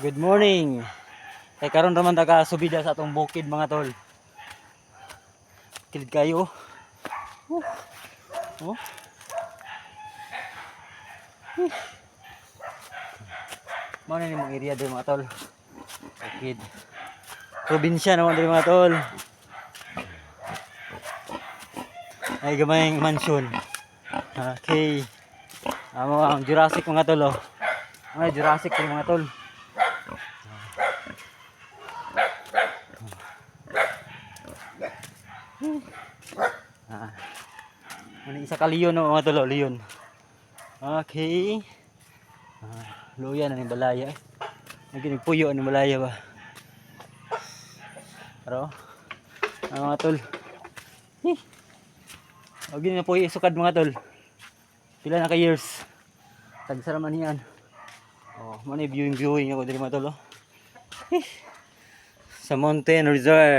Good morning. Kay karon raman taga subida sa atong bukid mga tol. Kilid kayo. Oh. Oh. Mao ni mong area diri mga tol. Bukid. Probinsya naman diri mga tol. Ay gamayng mansion. Okay. Amo ang Jurassic mga tol oh. Ay Jurassic diri mga tol. Ano isa ka leon no mga tol, leon. Okay. Luya na ni balaya. Nagpuyo ni balaya ba. Pero mga tol. Og na po isukad mga tol. Pila na ka years. Tagsara man yan. Oh, mo ni viewing ako diri mga tol oh. Sa Mountain Resort.